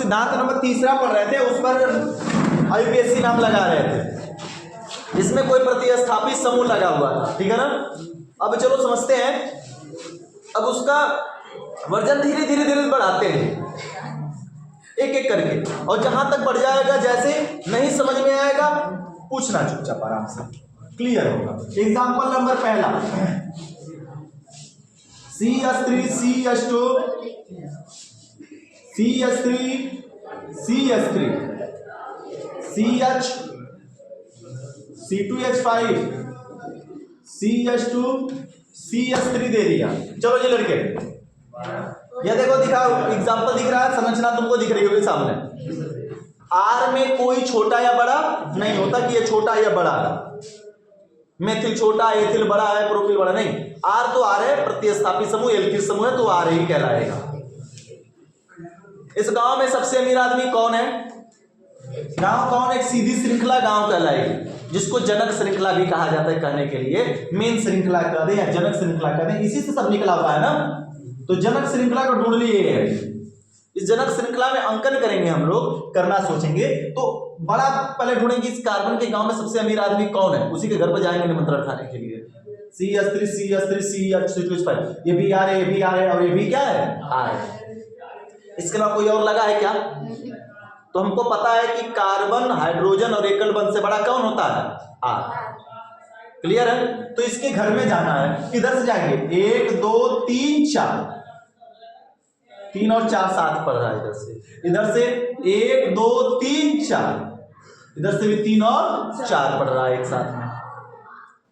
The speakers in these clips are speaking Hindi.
सिद्धांत नंबर 3 पढ़ रहे थे, उस पर आईपीएससी नाम लगा रहे थे, इसमें कोई प्रतिस्थापित समूह लगा हुआ था, ठीक है ना। अब चलो समझते हैं, अब उसका वर्जन धीरे धीरे धीरे बढ़ाते हैं एक एक करके, और जहां तक बढ़ जाएगा, जैसे नहीं समझ में आएगा पूछना चुपचाप आराम से, क्लियर होगा। एग्जाम्पल नंबर पहला, CH3 CH2 CH3 CH3 CH C2H5 CH2 CH3 दे दिया। चलो जी लड़के, ये देखो दिखाओ, एग्जाम्पल दिख रहा है, संरचना तुमको दिख रही होगी सामने। आर में कोई छोटा या बड़ा नहीं होता कि ये छोटा या बड़ा है, मेथिल छोटा एथिल बड़ा है, प्रोपिल बड़ा नहीं, आर तो आर है, प्रतिस्थापित समूह एल्किल समूह है, तो आर ही कहलाएगा। इस गांव में सबसे अमीर आदमी कौन है? गांव कौन? एक सीधी श्रृंखला गांव कहलाएगी, जिसको जनक श्रृंखला भी कहा जाता है, कहने के लिए मेन श्रृंखला कह दे या जनक श्रृंखला कह दे, इसी से सब निकला हुआ है ना। तो जनक श्रृंखला को ढूंढ लिए है। इस जनक श्रृंखला में अंकन करेंगे हम लोग, करना सोचेंगे तो बड़ा पहले ढूंढेंगे इस कार्बन के गांव में सबसे अमीर आदमी कौन है, उसी के घर पर जाएंगे निमंत्रण खाने के लिए। CH3 CH3 CH2, ये भी आर है, ये भी आर है, और ये भी क्या है? आर है। इसके अलावा कोई और लगा है क्या? तो हमको पता है कि कार्बन, हाइड्रोजन और एकल बंध से बड़ा कौन होता है? आर। क्लियर है? तो इसके घर में जाना है, किधर से जाएंगे? 1 2 3 4, 3 और 4 साथ पड़ रहा है, इधर से 1 2 3 4, इधर से भी 3 और 4 पड़ रहा है एक साथ में।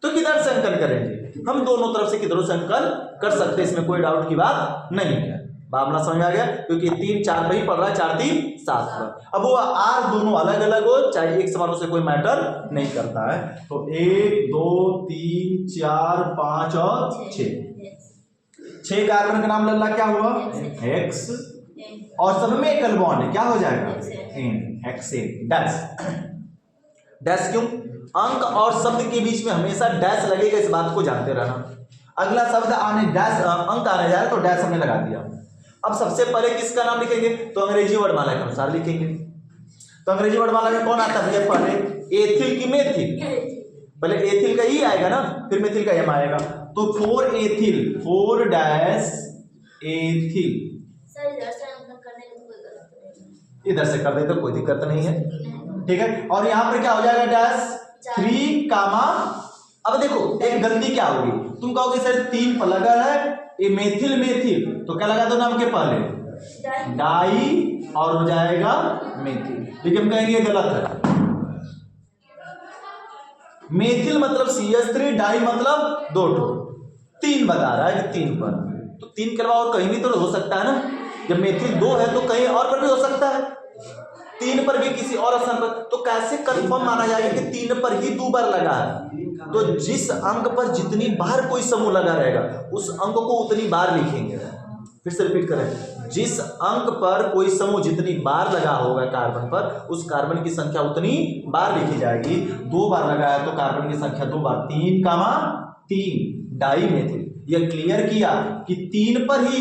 तो किधर से अंकन करेंगे? हम दोनों तरफ से किधरों से अंकन कर सकते हैं, इसमें कोई डाउट की बात नहीं है। भावना समझ आ गया? क्योंकि 3 4 पे ही पड़ रहा है, 4 3 7 पर। अब वो आर दोनों अलग अलग हो चाहे एक समान, से कोई मैटर नहीं करता है। तो 1 2 3 4 5 और 6 कार्बन का नाम लल्ला क्या हुआ? X, और सब में एकल बॉन्ड है, क्या हो जाएगा? हेक्सेन। डैश क्यों? अंक और शब्द के बीच में हमेशा डैश लगेगा, इस बात को जानते रहना। अगला शब्द आने डैश अंक आने जाए तो डैश हमने लगा दिया। अब सबसे पहले किसका नाम लिखेंगे? तो अंग्रेजी वर्णमाला के अनुसार लिखेंगे। तो अंग्रेजी वर्णमाला में कौन आता है? पहले एथिल की मेथिल, पहले एथिल का ई आएगा ना, फिर मेथिल का एम आएगा। तो 4 एथिल, 4 डैश एथिल। इधर से कर दे तो कोई दिक्कत नहीं है, ठीक है। और यहां पर क्या हो जाएगा? डैश 3 कामा। अब देखो एक गलती क्या होगी, तुम कहोगे सर 3 पर लगा है ये मेथिल मेथिल, तो क्या लगा दो नाम के पहले? डाई, और हो जाएगा मेथिल। लेकिन हम कहेंगे गलत है। मेथिल मतलब CH3, डाई मतलब 2 ठो, 3 बता रहा है कि 3 पर, तो 3 के अलावा और कहीं भी तो हो सकता है ना। जब मेथिल 2 है तो कहीं और पर भी हो सकता है, 3 पर भी किसी और स्थान पर। तो कैसे कंफर्म माना जाएगा कि 3 पर ही 2 बार लगा है? तो जिस अंक पर जितनी बार कोई समूह लगा रहेगा उस अंक को उतनी बार लिखेंगे। फिर से रिपीट करें, जिस अंक पर कोई समूह जितनी बार लगा होगा कार्बन पर, उस कार्बन की संख्या उतनी बार लिखी जाएगी। 2 बार लगा है तो कार्बन की संख्या 2 बार, 3 कामा 3 डाई मेथिल। यह क्लियर किया कि 3 पर ही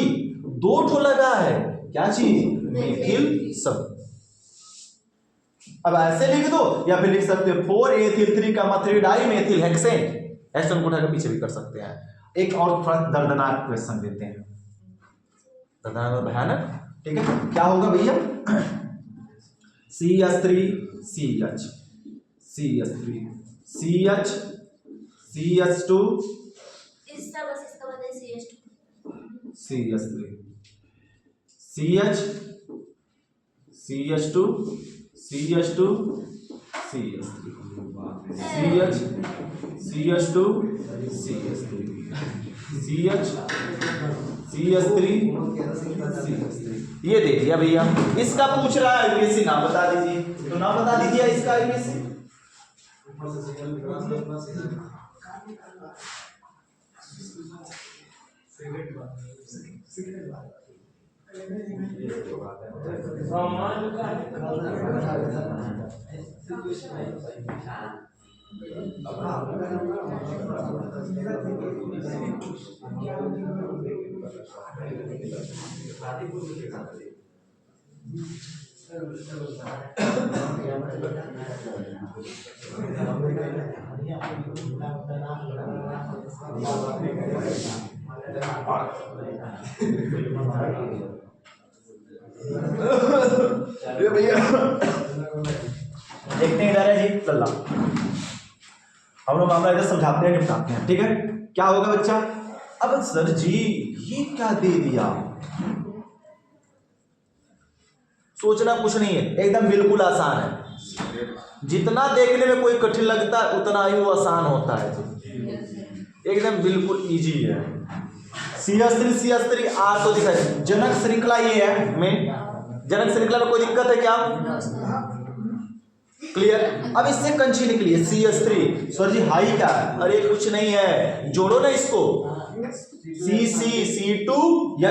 2 ठो लगा है, क्या चीज? मेथिल सब। अब ऐसे लिख दो या फिर लिख सकते हो 4 एथिल 3 कामा 3 डाई मेथिल हेक्सेन। ऐसे हम उठा के पीछे भी कर सकते हैं। एक और थोड़ा दर्दनाक क्वेश्चन देते हैं, दर्दनाक और भयानक, ठीक है। क्या होगा भैया? CH3 CH, CH3 CH, CH2 CH3 CH, CH2 CH2 CH3 CH, CH2 CH3 CH, CH3 CH3। ये दे दिया भैया। इसका पूछ रहा है आईपीएससी, नाम बता दीजिए। तो नाम बता दीजिए इसका आईपीएससी। ये भैया देखते हैं इधर है जी लल्ला, हम लोग मामला इधर समझाते हैं निपटाते हैं, ठीक है। क्या होगा बच्चा? अब सर जी ये क्या दे दिया, सोचना कुछ नहीं है, एकदम बिल्कुल आसान है। जितना देखने में कोई कठिन लगता है उतना ही वो आसान होता है, एकदम बिल्कुल इजी है। CH3 R तो दिखा है, जनक श्रृंखला ये है मेन। जनक श्रृंखला में कोई दिक्कत है क्या? क्लियर। अब इससे कंची निकली है CH3, सर जी हाई क्या है? अरे कुछ नहीं है, जोड़ो ना इसको, C2H2 या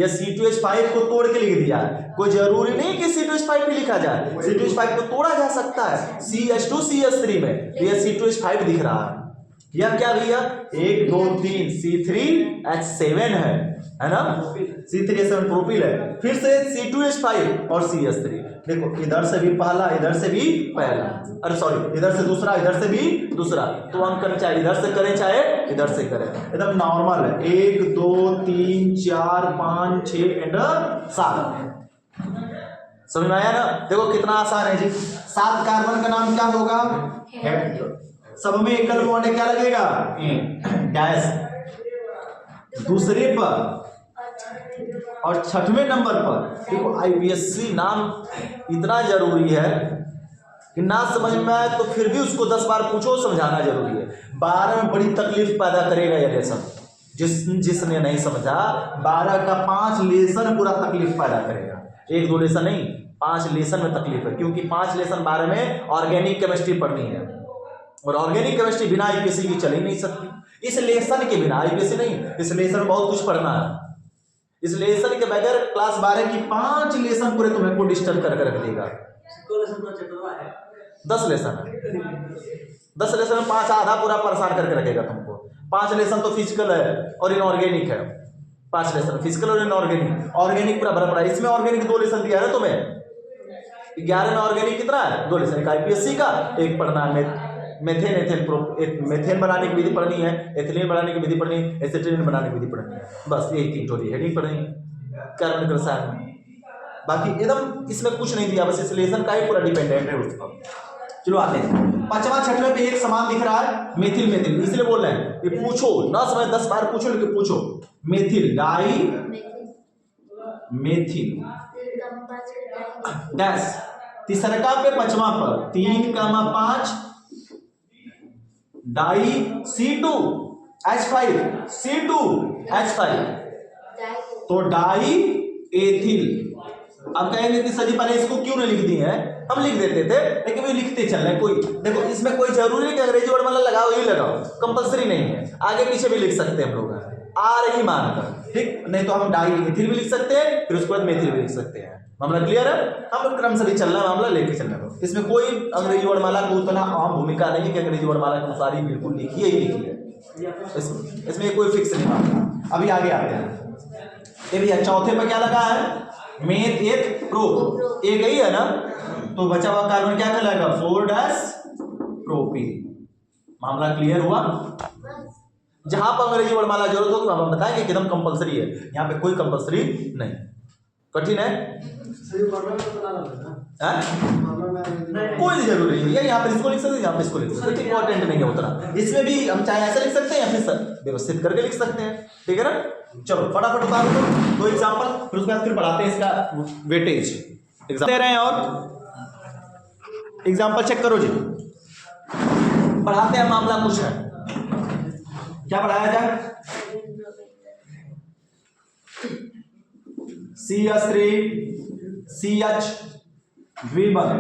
C2H5 को तोड़ के लिख दिया है। कोई जरूरी नहीं कि C2H5 भी लिखा जाए, C2H5 को तोड़ा जा सकता है CH2 CH3 में, यह C2H5 दिख रहा है। यह क्या भैया 1 2 3 C3H7 है ना, C3H7 प्रोपिल है, फिर से C2H5 और CH3। देखो इधर से भी पहला, इधर से भी पहला, अरे सॉरी इधर से दूसरा, इधर से भी दूसरा। तो हम करें चाहे इधर से करें चाहे इधर से करें, एकदम नॉर्मल है। 1 2 3 4 5 6 एंड 7। समझ में आया ना? देखो कितना आसान है जी। 7 कार्बन का नाम क्या होगा? हेप्ट। सब में एकल बॉन्ड क्या लगेगा? डैश। दूसरे पर और छठवें नंबर पर देखो IPSC नाम इतना जरूरी है कि ना समझ में आए तो फिर भी उसको 10 बार पूछो, समझाना जरूरी है। 12 में बड़ी तकलीफ पैदा करेगा ये लेसन, जिसने नहीं समझा 12 का 5 लेसन पूरा तकलीफ पैदा करेगा। 1 2 लेसन नहीं, 5 लेसन में तकलीफ है, क्योंकि 5 लेसन 12 में ऑर्गेनिक केमिस्ट्री पढ़नी है, और ऑर्गेनिक केमिस्ट्री बिना IPSC की चल ही नहीं सकती। इस लेसन के बिना IPSC नहीं, इस लेसन में बहुत कुछ पढ़ना है। इस लेसन के बगैर क्लास 12 की 5 लेसन पूरे तुम्हें को डिस्टर्ब कर रख देगा। 10 लेसन है, 10 लेसन में 5 आधा पूरा परेशान करके रखेगा तुमको। 5 लेसन तो फिजिकल है और इनऑर्गेनिक है। 5 लेसन फिजिकल और इनऑर्गेनिक, ऑर्गेनिक पूरा भरा पड़ा है। इसमें ऑर्गेनिक 2 लेसन दिया है ना तुम्हें। 11 में ऑर्गेनिक कितना है? 2 लेसन, एक IPSC का, एक पढ़ना है मेथेन बनाने की विधि पढ़नी है, एथिलीन बनाने की विधि पढ़नी है, एसिटिलीन बनाने की विधि पढ़नी है, बस यही 3 टोरी हेडिंग पढ़नी है कार्बनिक रसायन। बाकी एकदम इसमें कुछ नहीं दिया, बस इस लेसन का ही पूरा डिपेंडेंट है उस पर। चलो आते हैं 5वां 6वां पे एक समान दिख रहा है, मेथिल मेथिल, इसलिए बोल रहे हैं ये पूछो ना, समय 10 बार पूछो, लेकिन पूछो मेथिल डाई मेथिल डैश। तीसरा पे 5वां पर 3,5 डाई C2H5 तो डाई एथिल। अब कहेंगे कि सर जी पहले इसको क्यों नहीं लिख दिए हैं? हम लिख देते थे, लेकिन भी लिखते चल रहे हैं। कोई देखो इसमें कोई जरूरी नहीं कि अंग्रेजी वर्णमाला लगाओ ही लगाओ, कंपलसरी नहीं है, आगे पीछे भी लिख सकते हैं हम लोग आ रही मानकर, ठीक। नहीं तो हम डाई एथिल भी लिख सकते हैं, फिर उसके बाद मेथिल भी लिख सकते हैं। मामला क्लियर है? हम लोग क्रम से भी चल रहा है, मामला लेके चलना है। इसमें कोई अंग्रेजी वर्णमाला को उतना आम भूमिका नहीं कि अंग्रेजी वर्णमाला के अनुसार ही बिल्कुल लिखी है ही लिखी है, इसमें कोई फिक्स नहीं मामला। अभी आगे आते हैं। ये भैया चौथे पर क्या लगा है? मेथ एक प्रो, एक ही है ना, तो बचा हुआ कार्बन क्या कहलाएगा? 4' मामला क्लियर हुआ? जहां पर अंग्रेजी वर्णमाला जरूरत हो तो हम बताएंगे कि एकदम कंपलसरी है, यहाँ पे कोई कंपलसरी नहीं। कठिन है? कोई जरूरी नहीं है, यहाँ पे इसको लिख सकते हैं, यहाँ पे इसको लिख सकते हैं, इंपॉर्टेंट नहीं है उतना। इसमें भी हम चाहे ऐसे लिख सकते हैं या फिर व्यवस्थित करके लिख सकते हैं, ठीक है ना। चलो फटाफट उतारो दो एग्जाम्पल, फिर उसके बाद फिर बढ़ाते हैं इसका वेटेज। एग्जाम्पल दे रहे हैं और एग्जाम्पल चेक करो जी, बढ़ाते हैं। मामला कुछ है, क्या बढ़ाया जाए? CH3 CH द्विबंध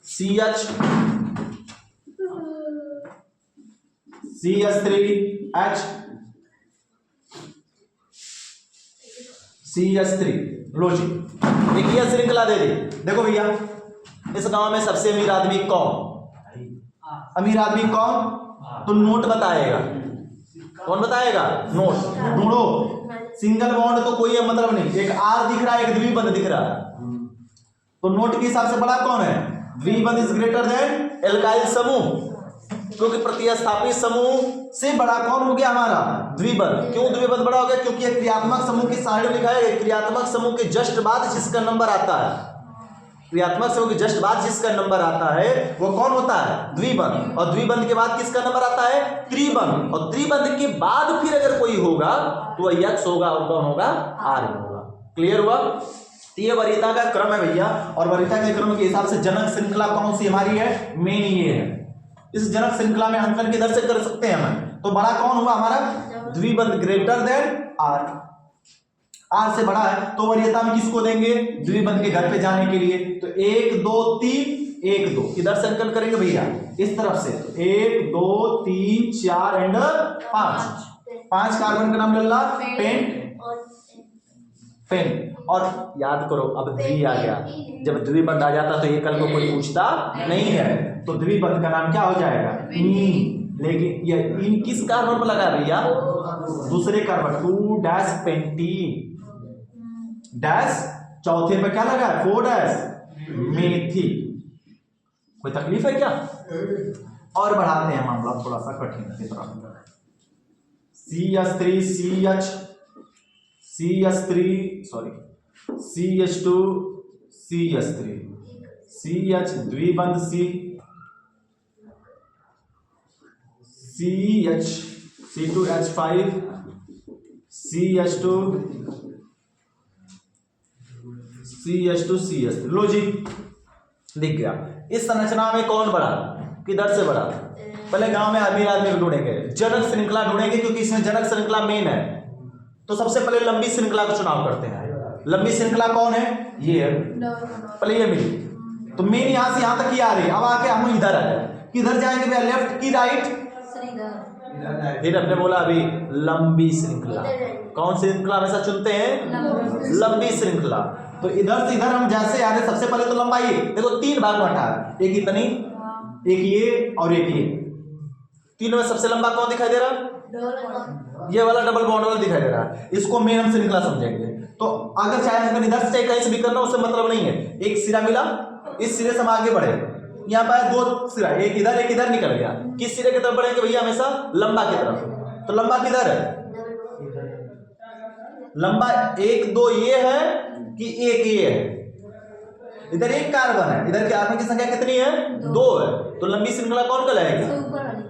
CH CH3H CH3 लो जी, एक यह श्रृंखला दे दी। देखो भैया इस गांव में सबसे अमीर आदमी कौन? अमीर आदमी कौन? तो नोट बताएगा। कौन बताएगा? नोट। ढूंढो। सिंगल बॉन्ड तो कोई मतलब नहीं, एक R दिख रहा है, एक द्विबंध दिख रहा है, तो नोट के हिसाब से बड़ा कौन है? द्विबंध इज ग्रेटर देन एल्काइल समूह, क्योंकि प्रतिस्थापी समूह से बड़ा कौन हो गया हमारा? द्विबंध। क्यों द्विबंध बड़ा हो गया? क्योंकि एक क्रियात्मक समूह की साइड में लिखा है, क्रियात्मक समूह के जस्ट बाद जिसका नंबर आता है, क्रियात्मक समूह के जस्ट बाद जिसका नंबर आता है वो कौन होता है? द्विबंध। और द्विबंध के बाद किसका नंबर आता है? त्रिबंध। और त्रिबंध के बाद फिर अगर कोई होगा तो वह यक्ष होगा और कौन होगा? आर्य होगा। क्लियर हुआ? ये वरीयता का क्रम है भैया, और वरीयता के क्रम के हिसाब से जनक श्रृंखला कौन सी हमारी है? मेन ये है। इस जनक श्रृंखला में अंकन किधर से कर सकते हैं हम? तो बड़ा कौन हुआ हमारा? द्विबंध ग्रेटर देन आर, आर से बड़ा है तो वरीयता में किसको देंगे? द्विबंध के घर पे जाने के लिए। तो 1 2 3 1 2 किधर से अंकन करेंगे भैया? इस तरफ से। 1 2 3 4 एंड 5, 5 कार्बन का नाम लल्ला पेंट, पेन। और याद करो अब द्वि आ गया, जब द्विबंध आ जाता तो ये कल को कोई पूछता नहीं है, तो द्विबंध का नाम क्या हो जाएगा? इन। लेकिन ये इन किस कार्बन पर लगा भैया? दूसरे कार्बन 2 डैश पेंटीन डैश, चौथे पे क्या लगा है? 4 डैश मेथिल। कोई तकलीफ है क्या? और बढ़ाते हैं मामला थोड़ा सा कठिन की तरफ। CH3 CH3 sorry CH2 CH3 CH द्विबंध CH C2H5 CH2 CH3। लो जी दिख गया। इस संरचना में कौन बड़ा? किधर से बड़ा? पहले गांव में अमीर आदमी को ढूंढेंगे, जनक श्रृंखला ढूंढेंगे, क्योंकि इसमें जनक श्रृंखला मेन है। तो सबसे पहले लंबी श्रृंखला का चुनाव करते हैं। लंबी श्रृंखला कौन है? ये है, पहले ये मिली। तो मेन यहां से यहां तक ही आ रही है। अब आके हम इधर आ जाए, किधर जाएंगे भैया? लेफ्ट की राइट? फिर हमने बोला अभी लंबी श्रृंखला। कौन सी श्रृंखला हमेशा चुनते हैं? लंबी श्रृंखला। तो इधर से इधर हम जैसे आ रहे, सबसे पहले तो लंबाई देखो 3 भाग में बटा है, एक इतनी, एक ये और एक ये। तीनों में सबसे लंबा कौन दिखाई दे रहा? ये वाला डबल बॉन्ड वाला दिखाई दे रहा है। इसको मेन हम श्रृंखला समझेंगे। तो अगर चाहे हम इधर से कहीं से भी करना, उससे मतलब नहीं है। एक सिरा मिला, इस सिरे से हम आगे बढ़े, यहाँ पर 2 सिरा, एक इधर निकल गया। किस सिरे की तरफ बढ़ेंगे भैया? हमेशा लंबा की तरफ। तो लंबा किधर है? लंबा 1 2 ये है कि 1 ये है? इधर एक कार्बन है, इधर के आत्मा की संख्या कितनी है? 2 है। तो लंबी श्रृंखला कौन कहलाएगी?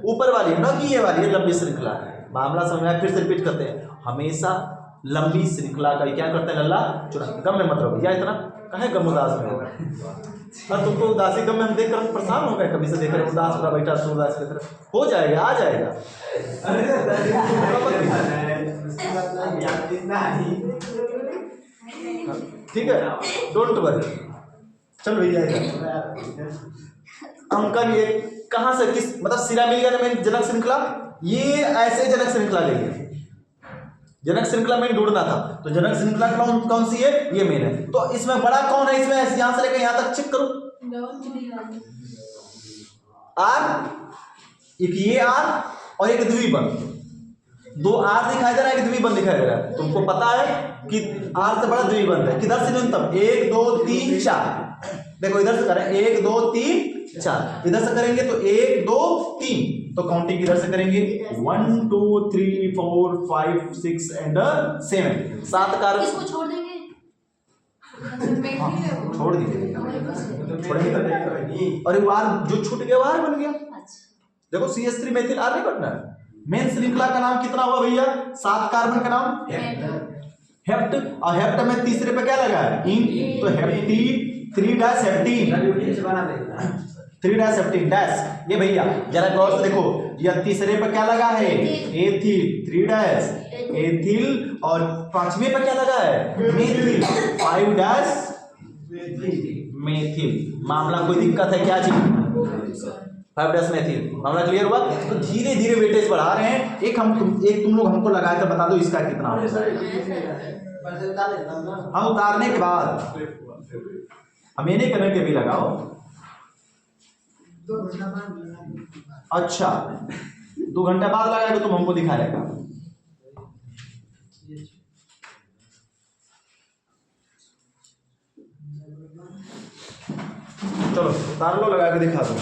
ऊपर वाली, ना कि ये वाली है लंबी श्रृंखला। मामला समझ में? फिर से रिपीट करते हैं। हमेशा लंबी श्रृंखला का क्या करते हैं लल्ला? चुना। गम में मतलब भैया इतना कहे गम उदास में होगा। और तुमको उदासी गम में हम देख कर परेशान हो गए, कभी से देख रहे उदास होगा बैठा उदास की तरफ। हो जाएगा, आ जाएगा। ठीक है, डोंट वरी। चल भैया अंकन ये कहां से किस मतलब सिरा मिल गया ना मेन जनक श्रृंखला? ये ऐसे जनक श्रृंखला गई है। जनक श्रृंखला में ढूंढना था, तो जनक श्रृंखला कौन सी है? ये मेन है। तो इसमें बड़ा कौन है? इसमें यहां से लेकर यहां तक चेक करो। आर, एक ये आर और एक द्विबंध। 2 आर दिखाई दे रहा है, एक द्विबंध दिखाई दे रहा है। तुमको पता है कि आर से बड़ा द्विबंध है। किधर से न्यूनतम? 1 2 3 4। देखो इधर से करें 1 2 3 4, इधर से करेंगे तो 1 2 3। तो काउंटिंग इधर से करेंगे 1 2 3 4 5 6 एंड 7। 7 कार्बन इसको छोड़ देंगे। छोड़ दीजिए, और वार जो छूट गया वार बन गया। देखो CH3 मेथिल आर नहीं बनना है। मेन श्रृंखला का नाम कितना हुआ भैया? 7 कार्बन का नाम हेप्ट, और हेप्ट में तीसरे पे क्या लगा है? इन। तो हेप्टीन 3 डैश हेप्टीन 3 डैश हेप्टीन डैश। ये भैया जरा गौर से देखो, ये तीसरे पे क्या लगा है? एथिल 3 डैश एथिल, और 5वें पे क्या लगा है? Methyl 5 dash methyl. मामला कोई दिक्कत है क्या जी? 5 डैश मेथिल। मामला क्लियर हुआ? तो धीरे धीरे वेटेज बढ़ा रहे हैं। एक तुम लोग हमको लगा कर बता दो इसका कितना होता है। हम उतारने के बाद हम ये नहीं करेंगे भी लगाओ। अच्छा 2 घंटा बाद लगाएगा तो तुम हमको दिखाएगा। चलो उतार लो, लगा के दिखा दो।